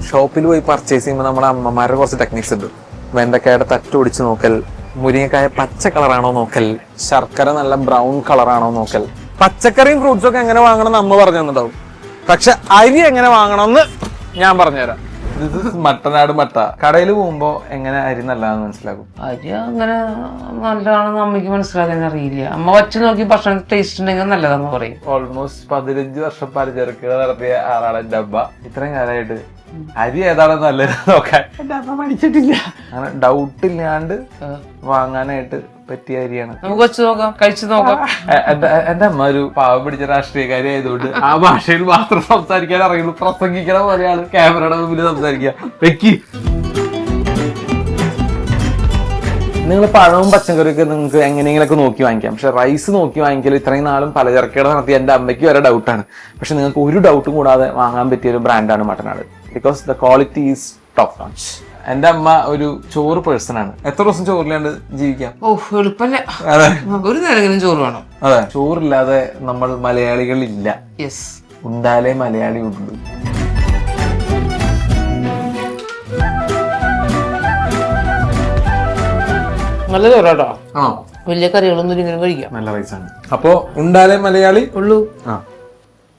ഷോപ്പിൽ പോയി പർച്ചേസ് ചെയ്യുമ്പോൾ നമ്മുടെ അമ്മമാരുടെ കുറച്ച് ടെക്നിക്സ് ഉണ്ട്. വെണ്ടക്കായുടെ തട്ടൊടിച്ച് നോക്കൽ, മുരിങ്ങക്കായ പച്ച കളറാണോ നോക്കൽ, ശർക്കര നല്ല ബ്രൗൺ കളറാണോ നോക്കൽ. പച്ചക്കറിയും ഫ്രൂട്ട്സും ഒക്കെ എങ്ങനെ വാങ്ങണം എന്ന് അമ്മ പറഞ്ഞു തന്നിട്ടുണ്ടാവും. പക്ഷെ അരി എങ്ങനെ വാങ്ങണമെന്ന് ഞാൻ പറഞ്ഞുതരാം. ഇത് മട്ടനാട് മട്ട. കടയിൽ പോകുമ്പോ എങ്ങനെ അരി നല്ലതാന്ന് മനസ്സിലാക്കും? അരി അങ്ങനെ നല്ലതാണെന്ന് അമ്മയ്ക്ക് മനസ്സിലാക്കാൻ അറിയില്ല. അമ്മ വച്ച് നോക്കി ഭക്ഷണം ടേസ്റ്റ് ഉണ്ടെങ്കിൽ നല്ലതാന്ന് പറയും. ഓൾമോസ്റ്റ് 15 വർഷം പരിചർക്കുക നടത്തിയ ആളാണ് എന്റെ അമ്മ. ഇത്രയും കാലമായിട്ട് അരി ഏതാണെന്ന് നല്ലത് നോക്കാൻ എന്റെ അമ്മ പഠിച്ചിട്ടില്ല. അങ്ങനെ ഡൗട്ട് ഇല്ലാണ്ട് വാങ്ങാനായിട്ട് പറ്റിയ അരിയാണ്. നമുക്ക് വെച്ച് നോക്കാം, കഴിച്ചു നോക്കാം. എന്റെ അമ്മ ഒരു പാവം പിടിച്ച രാഷ്ട്രീയക്കാരി ആയതുകൊണ്ട് ആ ഭാഷയിൽ മാത്രം സംസാരിക്കാൻ അറിയുള്ളൂ. പ്രസംഗിക്കണ പോലെയാണ് ക്യാമറയുടെ മുമ്പിൽ സംസാരിക്കുക. വെക്കി നിങ്ങൾ പഴവും പച്ചക്കറിയൊക്കെ നിങ്ങൾക്ക് എങ്ങനെയെങ്കിലൊക്കെ നോക്കി വാങ്ങിക്കാം. പക്ഷെ റൈസ് നോക്കി വാങ്ങിക്കൽ ഇത്രയും നാളും പലചരക്കട നടത്തിയ എന്റെ അമ്മയ്ക്ക് വരെ ഡൗട്ടാണ്. പക്ഷെ നിങ്ങൾക്ക് ഒരു ഡൗട്ടും കൂടാതെ വാങ്ങാൻ പറ്റിയ ഒരു ബ്രാൻഡാണ് മട്ടനാട്. Because the quality is top notch. എന്റെ അമ്മ ഒരു ചോറ് പേഴ്സൺ ആണ്. എത്ര ദിവസം ചോറില്ലാണ്ട് ജീവിക്കാം? എളുപ്പല്ല. അതെ, ഒരു നേരെങ്കിലും ചോറ് വേണം. അതെ, ചോറില്ലാതെ നമ്മൾ മലയാളികളില്ല. യെസ്, ഉണ്ടാലേ മലയാളി ഉള്ളൂ. നല്ല ചോറാട്ടോ. ആ, വലിയ കറികളൊന്നും ഇങ്ങനെ കഴിക്കാം. നല്ല റൈസാണ്. അപ്പോ ഉണ്ടാലേ മലയാളി ഉള്ളൂ. ആ